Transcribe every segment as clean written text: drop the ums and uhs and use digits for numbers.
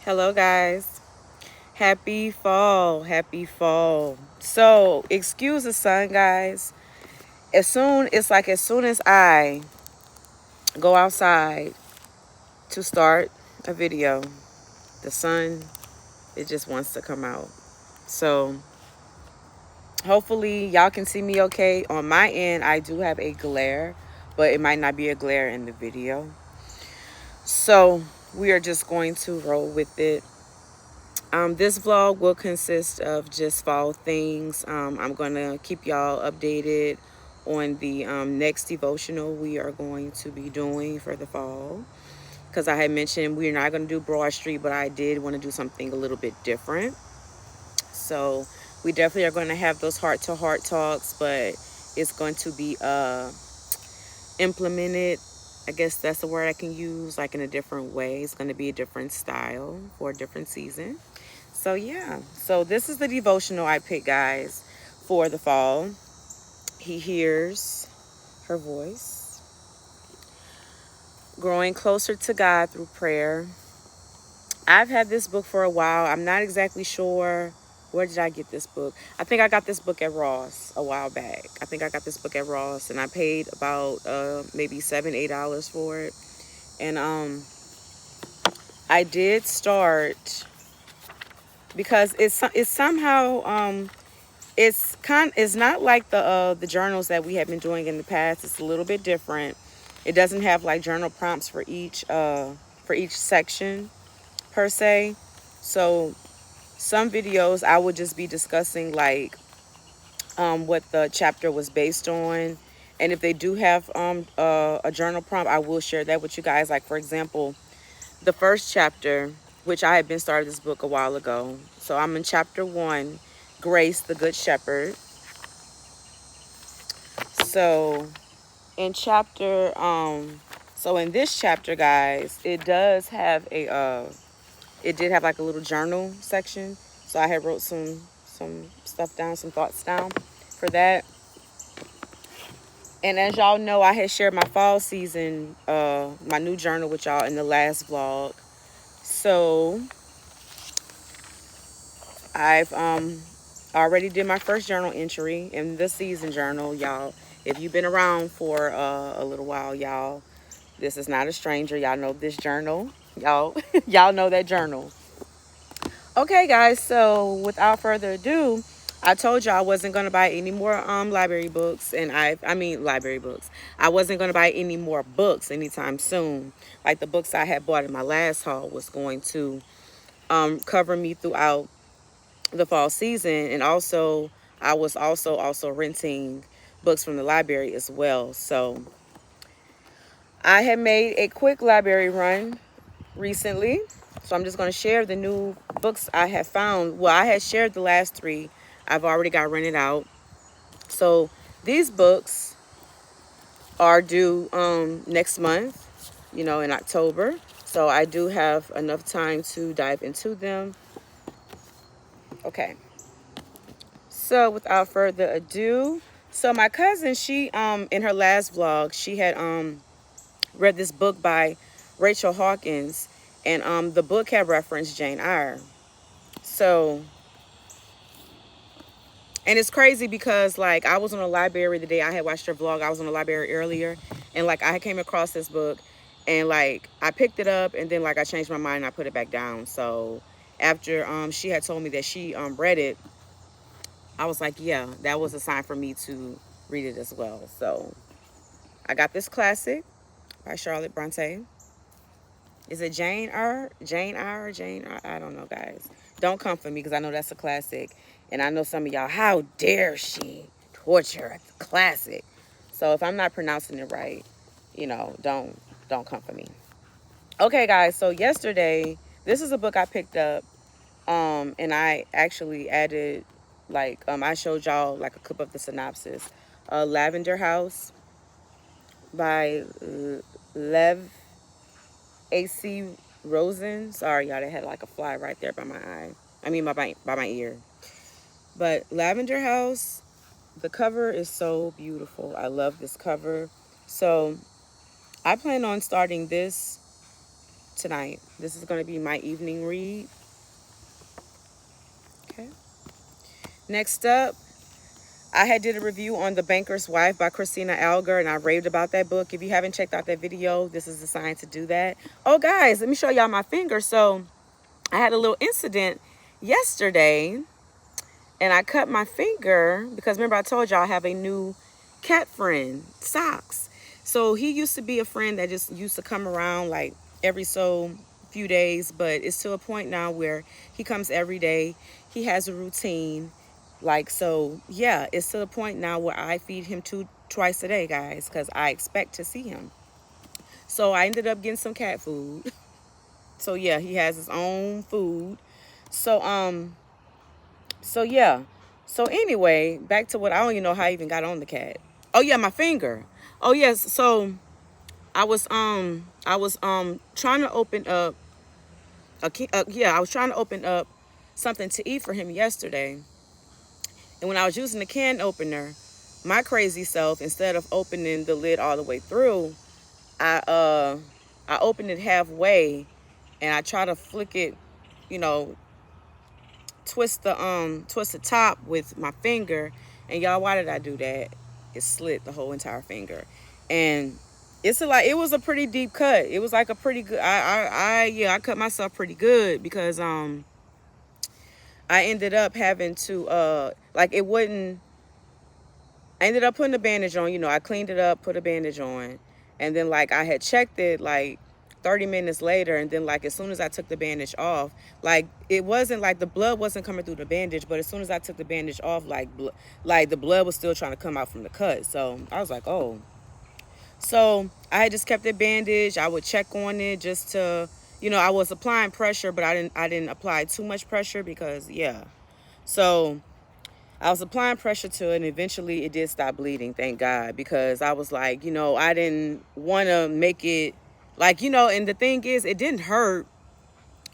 Hello guys. Happy fall. Happy fall. So, excuse the sun, guys. As soon as I go outside to start a video, the sun, it just wants to come out. So, hopefully y'all can see me okay. On my end, I do have a glare, but it might not be a glare in the video. So, we are just going to roll with it. This vlog will consist of just fall things. I'm going to keep y'all updated on the next devotional we are going to be doing for the fall. Because I had mentioned we're not going to do Broad Street, but I did want to do something a little bit different. So we definitely are going to have those heart-to-heart talks, but it's going to be implemented. I guess that's the word I can use, like in a different way. It's going to be a different style for a different season. So yeah, so this is the devotional I picked, guys, for the fall. He hears her voice. Growing closer to God through prayer. I've had this book for a while. I'm not exactly sure. Where did I get this book? I think I got this book at Ross a while back. I think I got this book at Ross, and I paid about maybe $7-8 for it. And I did start because it's somehow it's not like the journals that we have been doing in the past. It's a little bit different. It doesn't have like journal prompts for each section per se. So some videos I would just be discussing like what the chapter was based on, and if they do have a journal prompt, I will share that with you guys. Like for example, the first chapter, which I had been started this book a while ago. So I'm in chapter 1, Grace, the Good Shepherd. So in chapter, so in this chapter, guys, it does have it did have like a little journal section. So I had wrote some stuff down, some thoughts down for that. And as y'all know, I had shared my fall season, my new journal with y'all in the last vlog. So I've already did my first journal entry in the season journal, y'all. If you've been around for a little while, y'all, this is not a stranger. Y'all know this journal. Y'all, y'all know that journal. Okay, guys. So without further ado, I told y'all I wasn't gonna buy any more library books, and I mean library books. I wasn't gonna buy any more books anytime soon. Like the books I had bought in my last haul was going to cover me throughout the fall season, and also I was also renting books from the library as well. So I had made a quick library run recently, so I'm just going to share the new books I have found. Well, I had shared the last 3. I've already got rented out. So these books are due next month, in October. So I do have enough time to dive into them. Okay. So without further ado, so my cousin, she in her last vlog, she had read this book by Rachel Hawkins, and the book had referenced Jane Eyre. So, and it's crazy because like I was on a library the day I had watched her vlog. I was on a library earlier, and like I came across this book, and like I picked it up, and then like I changed my mind and I put it back down. So after she had told me that she read it, I was like, yeah, that was a sign for me to read it as well. So I got this classic by Charlotte Bronte. Is it Jane Eyre? Jane Eyre? Jane Eyre? I don't know, guys. Don't come for me because I know that's a classic. And I know some of y'all, how dare she torture a classic? So if I'm not pronouncing it right, don't come for me. Okay, guys. So yesterday, this is a book I picked up. And I actually added, like, I showed y'all like a clip of the synopsis. Lavender House by Lev A.C. Rosen. Sorry, y'all, they had like a fly right there by my eye. I mean, by my ear. But Lavender House the cover is so beautiful. I love this cover. So I plan on starting this tonight. This is going to be my evening read. Okay. Next up, I had did a review on The Banker's Wife by Christina Alger, and I raved about that book. If you haven't checked out that video, this is the sign to do that. Oh, guys, let me show y'all my finger. So I had a little incident yesterday, and I cut my finger because remember I told y'all I have a new cat friend, Socks. So he used to be a friend that just used to come around like every so few days, but it's to a point now where he comes every day. He has a routine. Like, so yeah, it's to the point now where I feed him twice a day, guys, because I expect to see him. So I ended up getting some cat food. So yeah, he has his own food. So so yeah. So anyway, back to what I don't even know how I even got on the cat. Oh yeah, my finger. Oh yes. So I was trying to open up I was trying to open up something to eat for him yesterday. And when I was using the can opener, my crazy self, instead of opening the lid all the way through, I opened it halfway and I try to flick it, you know, twist the top with my finger. And y'all, why did I do that? It slit the whole entire finger. And it was a pretty deep cut. It was like a pretty good I cut myself pretty good because I ended up having to like it wouldn't I ended up putting a bandage on. You know, I cleaned it up, put a bandage on. And then, like, I had checked it, like, 30 minutes later. And then, like, as soon as I took the bandage off, like, it wasn't, like, the blood wasn't coming through the bandage. But as soon as I took the bandage off, like the blood was still trying to come out from the cut. So I was like, oh. So I had just kept it bandaged. I would check on it just to, you know, I was applying pressure, but I didn't apply too much pressure because, yeah. So I was applying pressure to it, and eventually it did stop bleeding, thank God, because I was like, you know, I didn't want to make it, like, you know, and the thing is, it didn't hurt.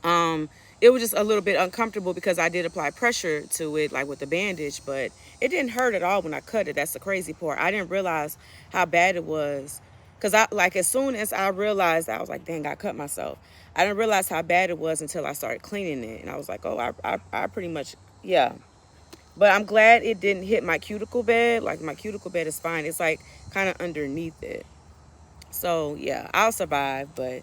It was just a little bit uncomfortable because I did apply pressure to it, like with the bandage, but it didn't hurt at all when I cut it. That's the crazy part. I didn't realize how bad it was, because as soon as I realized, I was like, dang, I cut myself. I didn't realize how bad it was until I started cleaning it, and I was like, oh, I pretty much, yeah. But I'm glad it didn't hit my cuticle bed. Like, my cuticle bed is fine. It's, like, kind of underneath it. So, yeah, I'll survive. But,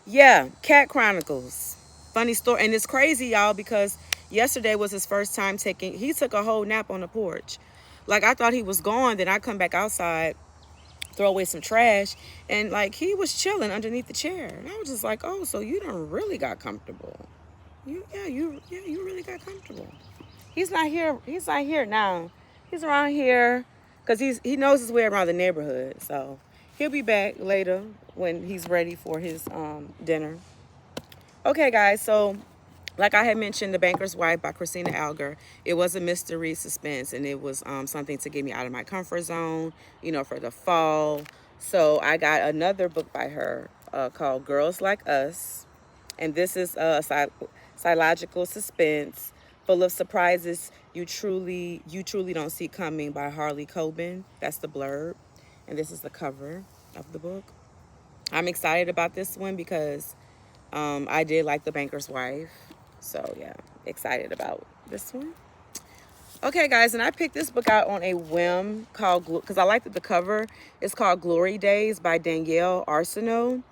yeah, Cat Chronicles. Funny story. And it's crazy, y'all, because yesterday was his first time he took a whole nap on the porch. Like, I thought he was gone. Then I come back outside, throw away some trash. And, like, he was chilling underneath the chair. And I was just like, oh, so you done really got comfortable. You really got comfortable. He's not here. He's not here now. He's around here because he knows his way around the neighborhood. So he'll be back later when he's ready for his dinner. Okay, guys. So like I had mentioned, The Banker's Wife by Christina Alger. It was a mystery suspense, and it was something to get me out of my comfort zone, you know, for the fall. So I got another book by her called Girls Like Us. And this is a psychological suspense full of surprises you truly don't see coming by Harley Coben. That's the blurb. And this is the cover of the book. I'm excited about this one because I did like The Banker's Wife. So, yeah, excited about this one. Okay, guys, and I picked this book out on a whim because I liked the cover. It's called Glory Days by Danielle Arsenault.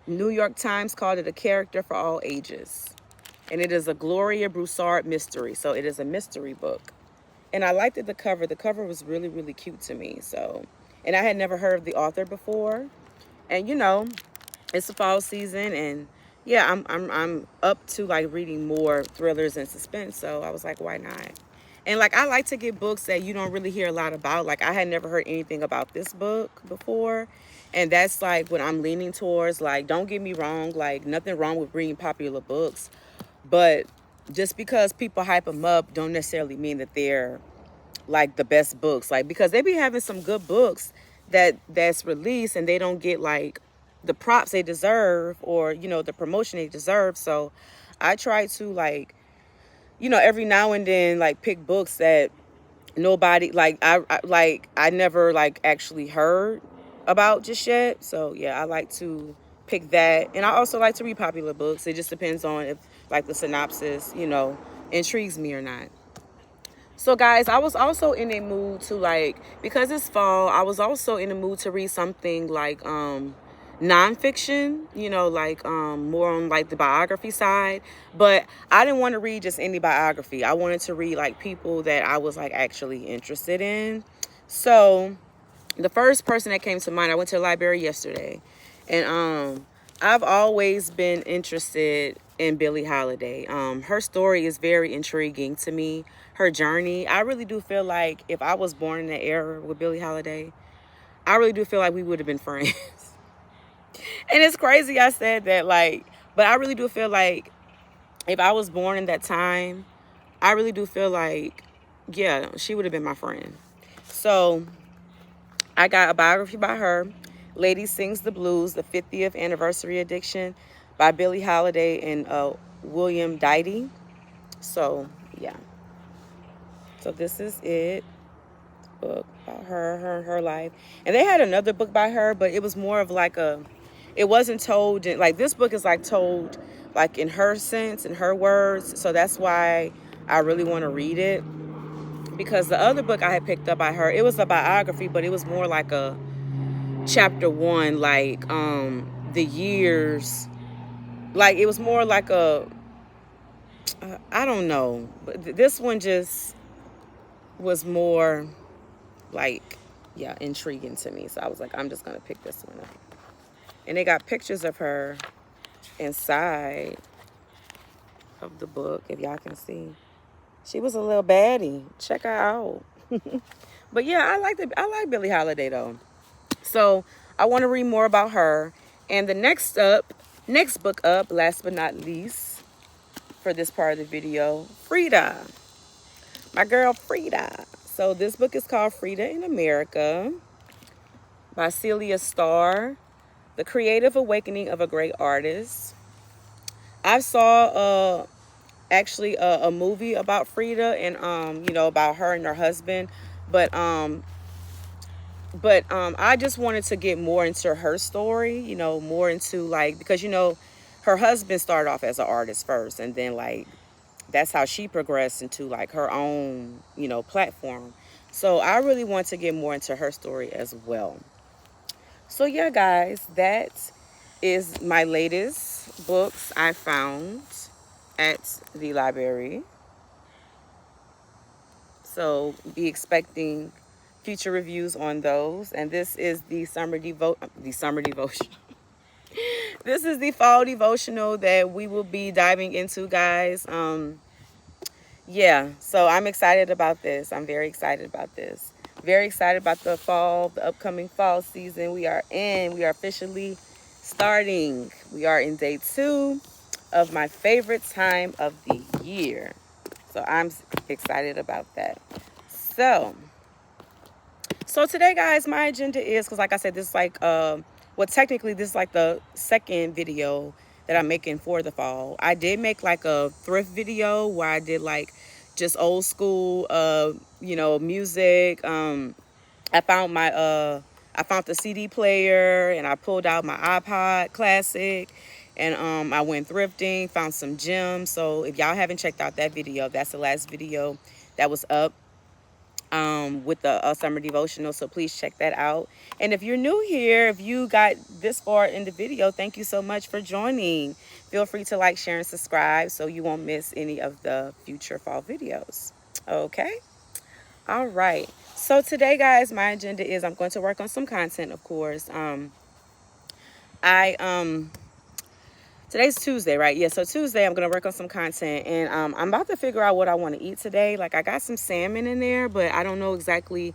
New York Times called it a character for all ages. And it is a Gloria Broussard mystery. So it is a mystery book. And I liked the cover. The cover was really, really cute to me. So, and I had never heard of the author before. And, you know, it's the fall season. And, yeah, I'm up to, like, reading more thrillers and suspense. So I was like, why not? And, like, I like to get books that you don't really hear a lot about. Like, I had never heard anything about this book before. And that's, like, what I'm leaning towards. Like, don't get me wrong. Like, nothing wrong with reading popular books. But just because people hype them up don't necessarily mean that they're, like, the best books. Like, because they be having some good books that's released and they don't get, like, the props they deserve or, you know, the promotion they deserve. So I try to, like, you know, every now and then, like, pick books that nobody like I never like actually heard about just yet. So yeah, I like to pick that, and I also like to read popular books. It just depends on if like the synopsis, intrigues me or not. So guys, I was also in a mood to like, because it's fall, I was also in the mood to read something like nonfiction, like more on like the biography side. But I didn't want to read just any biography. I wanted to read like people that I was like actually interested in. So the first person that came to mind, I went to the library yesterday, and I've always been interested in Billie Holiday. Her story is very intriguing to me. Her journey, I really do feel like if I was born in the era with Billie Holiday, I really do feel like we would have been friends. And it's crazy I said that, like, but I really do feel like if I was born in that time, I really do feel like, yeah, she would have been my friend. So I got a biography by her, Lady Sings the Blues, the 50th Anniversary Edition by Billie Holiday and William Diety. So, yeah. So this is it. Book about her life. And they had another book by her, but it was more of like it wasn't told, like this book is like told like in her sense, in her words. So that's why I really want to read it. Because the other book I had picked up by her, it was a biography, but it was more like a chapter one, like the years, like it was more like I don't know, but this one just was more like, yeah, intriguing to me. So I was like, I'm just gonna pick this one up. And they got pictures of her inside of the book, if y'all can see. She was a little baddie. Check her out. But yeah, I like Billie Holiday though. So I want to read more about her. And the next book up, last but not least, for this part of the video, Frida. My girl Frida. So this book is called Frida in America by Celia Starr, The Creative Awakening of a Great Artist. I saw actually a movie about Frida and about her and her husband, but I just wanted to get more into her story, more into like, because her husband started off as an artist first, and then like that's how she progressed into like her own platform. So I really want to get more into her story as well. So yeah, guys, that is my latest books I found at the library. So be expecting future reviews on those. And this is the summer devotion. This is the fall devotional that we will be diving into, guys. Yeah, so I'm excited about this. I'm very excited about this. Very excited about the upcoming fall season we are in. We are officially starting. We are in day 2 of my favorite time of the year. So I'm excited about that. So today, guys, my agenda is, because like I said, this is like, technically this is like the second video that I'm making for the fall. I did make like a thrift video where I did like just old school, music. I found the CD player and I pulled out my iPod Classic, and I went thrifting, found some gems. So if y'all haven't checked out that video, that's the last video that was up with the summer devotional, so please check that out. And if you're new here, if you got this far in the video, thank you so much for joining. Feel free to like, share, and subscribe so you won't miss any of the future fall videos. Okay, all right. So today, guys, my agenda is I'm going to work on some content, of course. Today's Tuesday, right? Yeah, so Tuesday I'm going to work on some content, and I'm about to figure out what I want to eat today. Like, I got some salmon in there, but I don't know exactly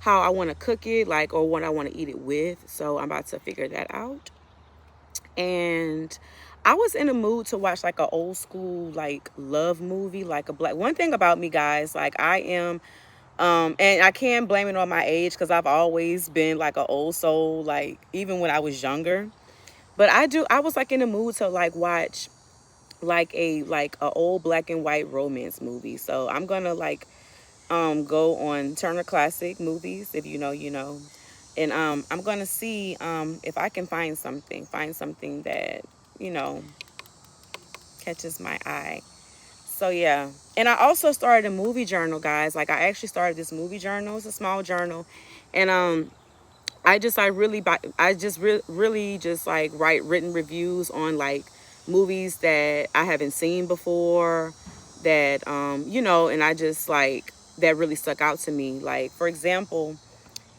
how I want to cook it, like, or what I want to eat it with. So I'm about to figure that out. And I was in a mood to watch like an old school, like, love movie, like a black. One thing about me, guys, like, I am, and I can't blame it on my age, because I've always been like an old soul, like, even when I was younger. But I was like in the mood to like watch like a old black and white romance movie. So I'm gonna like go on Turner Classic Movies. If you know, you know. And I'm gonna see if I can find something that, you know, catches my eye. So yeah. And I also started a movie journal, guys. Like, I actually started this movie journal. It's a small journal. And really just like write written reviews on like movies that I haven't seen before, that you know, and I just like that really stuck out to me. Like, for example,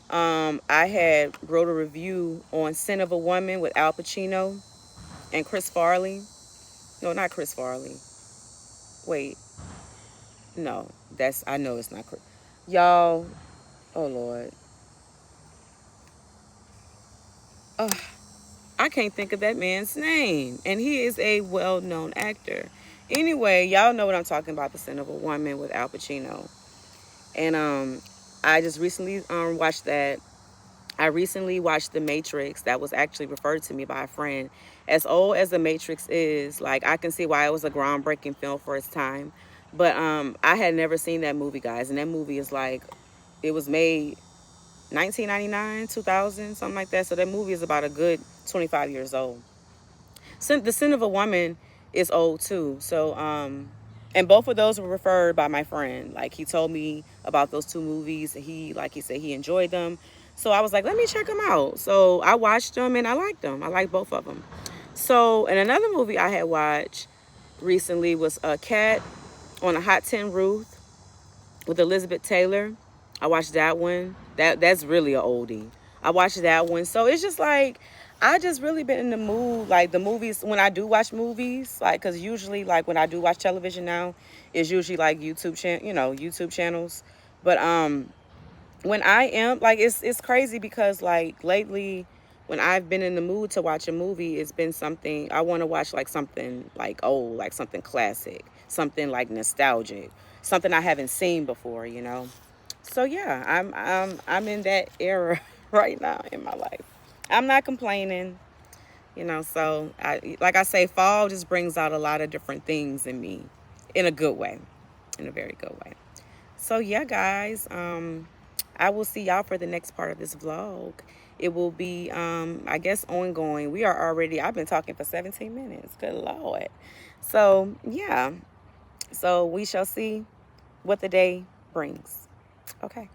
I had wrote a review on Sin of a Woman with Al Pacino and Chris Farley. No, not Chris Farley. Wait, no, that's, I know it's not Chris. Y'all, oh Lord. Oh, I can't think of that man's name. And he is a well-known actor. Anyway, y'all know what I'm talking about, The Sin of a Woman with Al Pacino. And I just recently watched that. I recently watched The Matrix. That was actually referred to me by a friend. As old as The Matrix is, like, I can see why it was a groundbreaking film for its time. But I had never seen that movie, guys. And that movie is like, it was made 1999, 2000, something like that. So that movie is about a good 25 years old. The Sin of a Woman is old too. So and both of those were referred by my friend. Like, he told me about those two movies. Like he said, he enjoyed them. So I was like, let me check them out. So I watched them and I liked them. I liked both of them. So, and another movie I had watched recently was A Cat on a Hot Tin Roof with Elizabeth Taylor. I watched that one. That's really a oldie. I watched that one. So it's just like, I just really been in the mood. Like, the movies, when I do watch movies, like, because usually, like, when I do watch television now, it's usually like YouTube channels. But when I am, like, it's crazy because, like, lately, when I've been in the mood to watch a movie, it's been something I want to watch, like something like old, like something classic, something like nostalgic, something I haven't seen before, you know. So yeah, I'm in that era right now in my life. I'm not complaining, you know. So like I say, fall just brings out a lot of different things in me, in a good way, in a very good way. So yeah, guys, I will see y'all for the next part of this vlog. It will be, I guess, ongoing. I've been talking for 17 minutes. Good Lord. So yeah, so we shall see what the day brings. Okay.